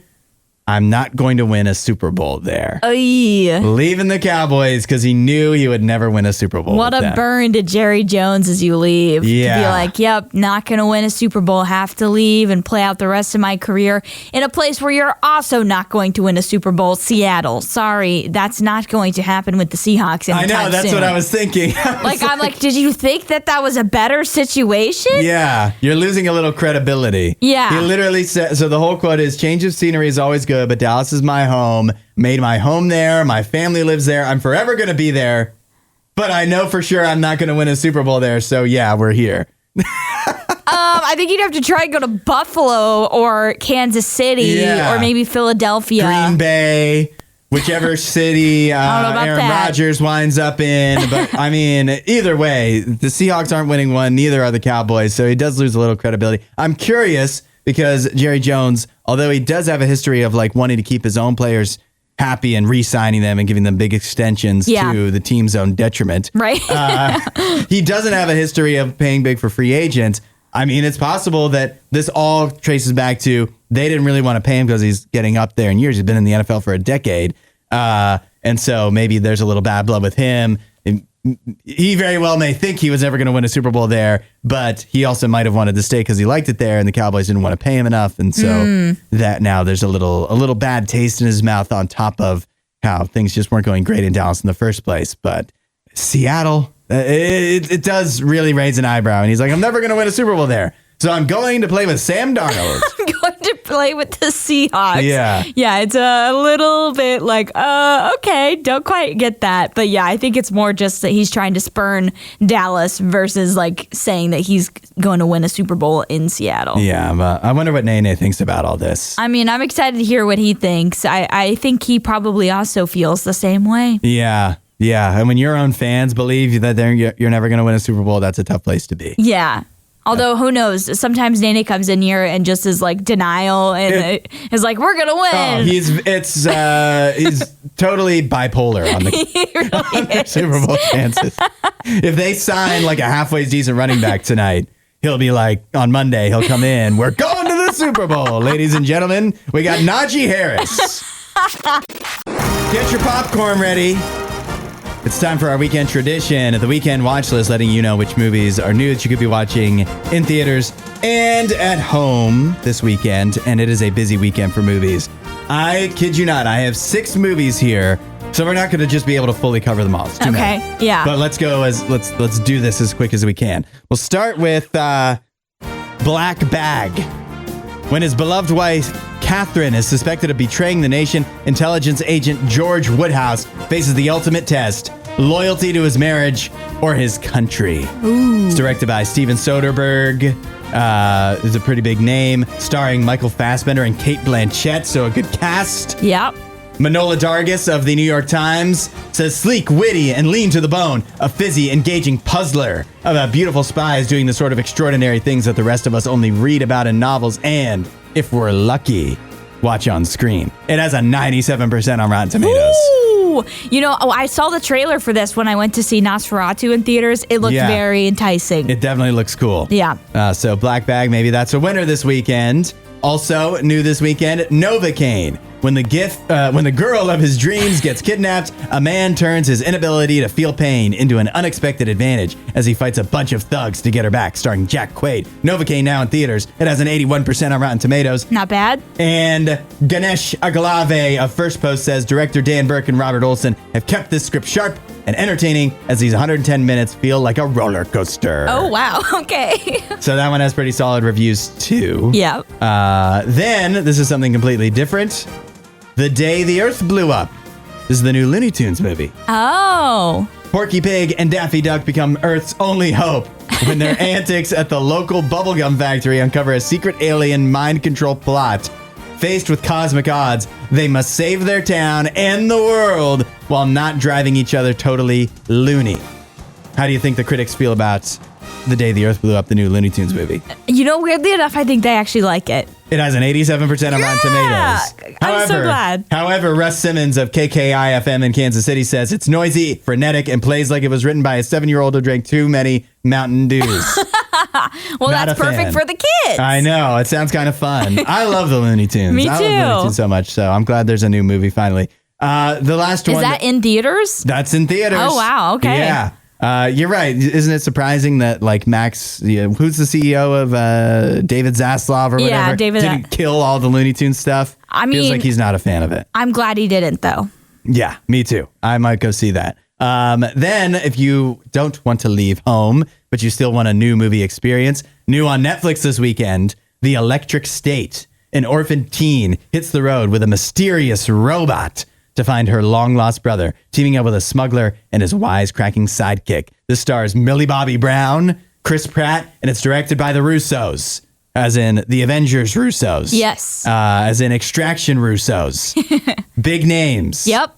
I'm not going to win a Super Bowl there. Leaving the Cowboys because he knew he would never win a Super Bowl.
What a burn to Jerry Jones as you leave.
Yeah.
To be like, yep, not going to win a Super Bowl, have to leave and play out the rest of my career in a place where you're also not going to win a Super Bowl, Seattle. Sorry, that's not going to happen with the Seahawks anytime
I know, that's
soon.
what I was thinking.
I'm like, did you think that was a better situation?
Yeah, you're losing a little credibility.
Yeah.
He literally said, so the whole quote is, change of scenery is always good, but Dallas is my home. Made my home there. My family lives there. I'm forever going to be there. But I know for sure I'm not going to win a Super Bowl there. So yeah, we're here.
I think you'd have to try and go to Buffalo or Kansas City or maybe Philadelphia.
Green Bay, whichever city Aaron Rodgers winds up in. But I mean, either way, the Seahawks aren't winning one. Neither are the Cowboys. So he does lose a little credibility. I'm curious because Jerry Jones, although he does have a history of wanting to keep his own players happy and re-signing them and giving them big extensions to the team's own detriment.
Right.
He doesn't have a history of paying big for free agents. I mean, it's possible that this all traces back to they didn't really want to pay him because he's getting up there in years. He's been in the NFL for a decade. And so maybe there's a little bad blood with him. He very well may think he was never going to win a Super Bowl there, but he also might have wanted to stay because he liked it there and the Cowboys didn't want to pay him enough. And so that now there's a little bad taste in his mouth on top of how things just weren't going great in Dallas in the first place. But Seattle, it does really raise an eyebrow. And he's like, I'm never going to win a Super Bowl there. So I'm going to play with Sam Darnold.
I'm going to play with the Seahawks.
Yeah.
Yeah, it's a little bit like, okay, don't quite get that. But yeah, I think it's more just that he's trying to spurn Dallas versus saying that he's going to win a Super Bowl in Seattle.
Yeah, but I wonder what Nene thinks about all this.
I mean, I'm excited to hear what he thinks. I think he probably also feels the same way.
Yeah. And when your own fans believe that you're never going to win a Super Bowl, that's a tough place to be.
Yeah. Although, who knows? Sometimes Nene comes in here and just is denial and is like, we're going to win.
Oh, he's totally bipolar on the Super Bowl chances. If they sign a halfway decent running back tonight, he'll be on Monday, he'll come in, we're going to the Super Bowl. Ladies and gentlemen, we got Najee Harris. Get your popcorn ready. It's time for our weekend tradition, the weekend watch list, letting you know which movies are new that you could be watching in theaters and at home this weekend. And it is a busy weekend for movies. I kid you not, I have 6 movies here, so we're not going to just be able to fully cover them all. It's too many.
Yeah.
But let's do this as quick as we can. We'll start with Black Bag. When his beloved wife, Catherine, is suspected of betraying the nation, intelligence agent George Woodhouse faces the ultimate test: loyalty to his marriage or his country. It's directed by Steven Soderbergh. is a pretty big name, starring Michael Fassbender and Cate Blanchett, so a good cast.
Yep.
Manola Dargis of the New York Times says, sleek, witty, and lean to the bone, a fizzy, engaging puzzler about beautiful spies doing the sort of extraordinary things that the rest of us only read about in novels and, if we're lucky, watch on screen. It has a 97% on Rotten Tomatoes.
Ooh. I saw the trailer for this when I went to see Nosferatu in theaters. It looked very enticing.
It definitely looks cool.
Yeah.
So Black Bag, maybe that's a winner this weekend. Also, new this weekend, Novocaine. When the girl of his dreams gets kidnapped, a man turns his inability to feel pain into an unexpected advantage as he fights a bunch of thugs to get her back, starring Jack Quaid. Novocaine now in theaters. It has an 81% on Rotten Tomatoes.
Not bad.
And Ganesh Agalave of First Post says, director Dan Burke and Robert Olson have kept this script sharp and entertaining as these 110 minutes feel like a roller coaster.
Oh, wow. Okay.
So that one has pretty solid reviews, too.
Yeah.
Then, this is something completely different. The Day the Earth Blew Up. This is the new Looney Tunes movie.
Oh.
Porky Pig and Daffy Duck become Earth's only hope when their antics at the local bubblegum factory uncover a secret alien mind control plot. Faced with cosmic odds, they must save their town and the world while not driving each other totally loony. How do you think the critics feel about The Day the Earth Blew Up, the new Looney Tunes movie?
Weirdly enough, I think they actually like it.
It has an 87% on Rotten Tomatoes.
I'm so glad.
However, Russ Simmons of KKI-FM in Kansas City says it's noisy, frenetic, and plays like it was written by a 7-year-old who drank too many Mountain Dews.
Well, that's perfect for the kids.
I know. It sounds kind of fun. I love the Looney Tunes.
Me too.
I love Looney Tunes so much, so I'm glad there's a new movie finally. The last one.
Is that in theaters?
That's in theaters.
Oh, wow. Okay.
Yeah. You're right. Isn't it surprising that Max, who's the CEO of David Zaslav or whatever,
Yeah,
didn't kill all the Looney Tunes stuff? Feels like he's not a fan of it.
I'm glad he didn't, though.
Yeah, me too. I might go see that. Then, if you don't want to leave home, but you still want a new movie experience, new on Netflix this weekend, The Electric State. An orphan teen hits the road with a mysterious robot to find her long-lost brother, teaming up with a smuggler and his wisecracking sidekick. This stars Millie Bobby Brown, Chris Pratt, and it's directed by the Russos, as in the Avengers Russos.
Yes.
As in Extraction Russos. Big names.
Yep.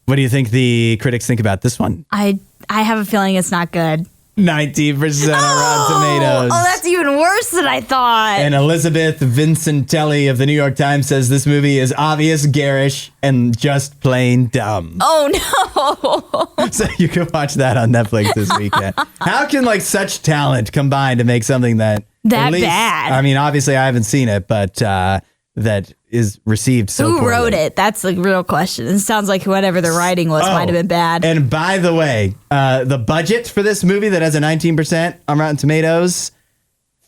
What do you think the critics think about this one?
I have a feeling it's not good.
19% on Rotten Tomatoes.
Oh, that's even worse than I thought.
And Elizabeth Vincentelli of the New York Times says this movie is obvious, garish, and just plain dumb.
Oh, no.
So you can watch that on Netflix this weekend. How can such talent combine to make something that
bad? I
mean, obviously I haven't seen it, but that is received so
Who
poorly.
wrote it? That's the real question. It sounds like whoever the writing was might have been bad.
And by the way, the budget for this movie that has a 19% on Rotten Tomatoes,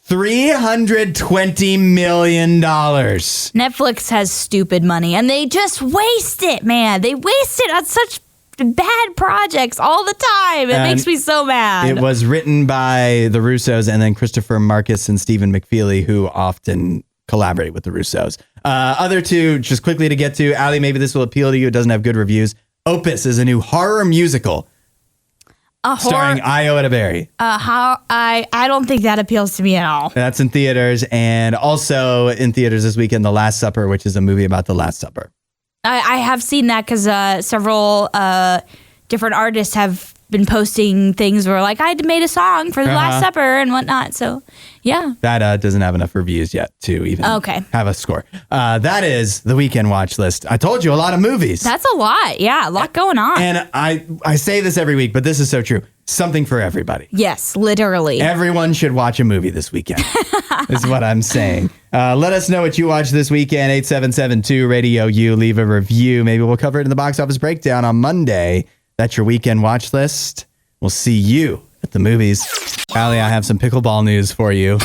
$320 million.
Netflix has stupid money, and they just waste it, man. They waste it on such bad projects all the time. It makes me so mad.
It was written by the Russos and then Christopher Marcus and Stephen McFeely, who often collaborate with the Russos. Other two, just quickly to get to, Allie, maybe this will appeal to you. It doesn't have good reviews. Opus is a new horror musical starring Io Edeberry.
I don't think that appeals to me at all.
That's in theaters, and also in theaters this weekend, The Last Supper, which is a movie about the Last Supper.
I have seen that because several different artists have been posting things where I made a song for the Last Supper and whatnot. So, yeah.
That doesn't have enough reviews yet to even have a score. That is the weekend watch list. I told you, a lot of movies.
That's a lot. Yeah, a lot going on.
And I say this every week, but this is so true. Something for everybody.
Yes, literally.
Everyone should watch a movie this weekend, is what I'm saying. Let us know what you watched this weekend, 8772-RADIO-U. Leave a review. Maybe we'll cover it in the box office breakdown on Monday. That's your weekend watch list. We'll see you at the movies. Allie, I have some pickleball news for you.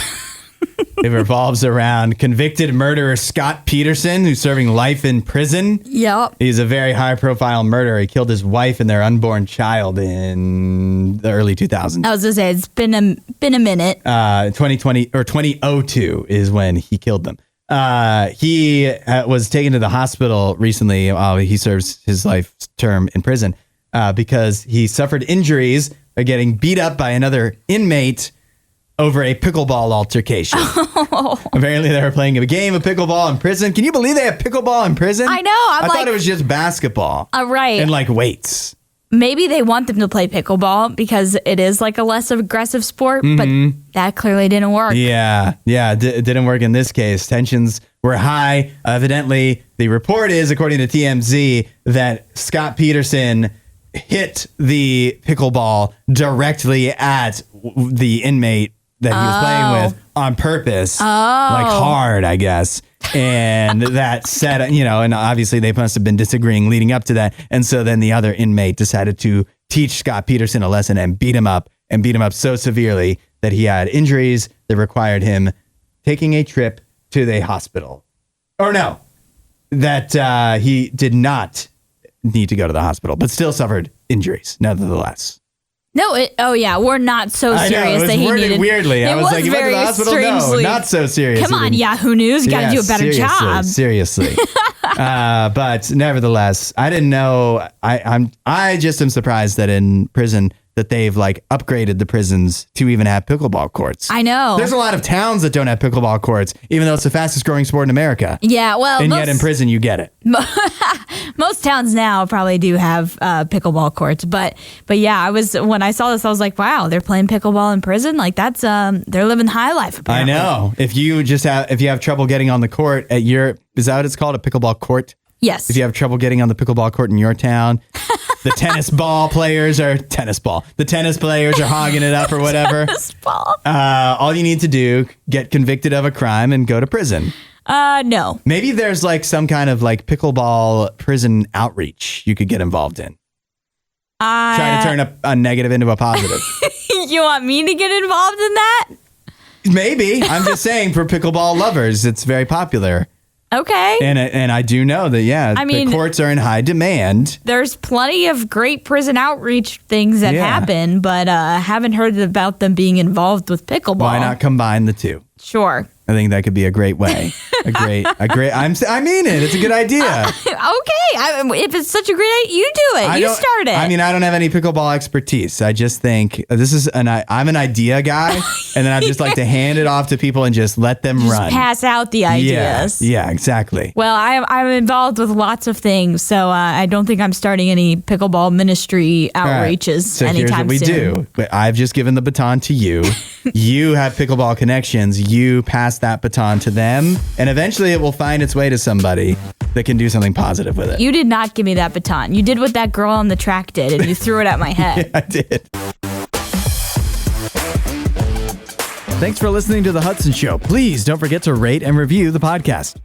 It revolves around convicted murderer Scott Peterson, who's serving life in prison.
Yep.
He's a very high-profile murderer. He killed his wife and their unborn child in the early 2000s.
I was going to say, it's been a minute.
2020 or 2002 is when he killed them. He was taken to the hospital recently while he serves his life term in prison because he suffered injuries by getting beat up by another inmate over a pickleball altercation. Apparently, they were playing a game of pickleball in prison. Can you believe they have pickleball in prison?
I know.
I thought it was just basketball.
Right.
And like weights.
Maybe they want them to play pickleball because it is like a less aggressive sport, but that clearly didn't work.
Yeah, it didn't work in this case. Tensions were high. Evidently, the report is, according to TMZ, that Scott Peterson hit the pickleball directly at the inmate that he was playing with on purpose. Like hard, I guess. And that said, and obviously they must have been disagreeing leading up to that. And so then the other inmate decided to teach Scott Peterson a lesson and beat him up so severely that he had injuries that required him taking a trip to the hospital. Or no, that he did not need to go to the hospital, but still suffered injuries nevertheless.
No, we're not so serious
I know, it was
that he
worded
needed.
weirdly. I was like, you went to the hospital? No, not so serious.
Come on, Yahoo News, you got to do a better job.
Seriously. But nevertheless, I didn't know. I just am surprised that in prison that they've like upgraded the prisons to even have pickleball courts.
I know.
There's a lot of towns that don't have pickleball courts, even though it's the fastest growing sport in America.
Yeah, well,
and yet in prison you get it.
Most towns now probably do have pickleball courts, but yeah, when I saw this, I was like, wow, they're playing pickleball in prison. Like that's they're living the high life. Apparently.
I know. If you have trouble getting on the court at is that what it's called, a pickleball court?
Yes.
If you have trouble getting on the pickleball court in your town, the tennis players are hogging it up or whatever.
Tennis ball.
All you need to do, get convicted of a crime and go to prison.
No.
Maybe there's like some kind of like pickleball prison outreach you could get involved in. Trying to turn a negative into a positive.
You want me to get involved in that?
Maybe. I'm just saying, for pickleball lovers, it's very popular.
Okay.
And I do know that, the courts are in high demand.
There's plenty of great prison outreach things that happen, but haven't heard about them being involved with pickleball.
Why not combine the two?
Sure.
I think that could be a great way. I mean it. It's a good idea.
Okay. If it's such a great idea, you do it. You start it.
I mean, I don't have any pickleball expertise. I just think I'm an idea guy, and then I just like to hand it off to people and just let them run.
Pass out the ideas.
Yeah, exactly.
Well, I'm involved with lots of things, so I don't think I'm starting any pickleball ministry outreaches anytime soon. So here's what we do.
I've just given the baton to you. You have pickleball connections. You pass that baton to them, and eventually it will find its way to somebody that can do something positive with it.
You did not give me that baton. You did what that girl on the track did, and you threw it at my head.
Yeah, I did. Thanks for listening to The Hudson Show. Please don't forget to rate and review the podcast.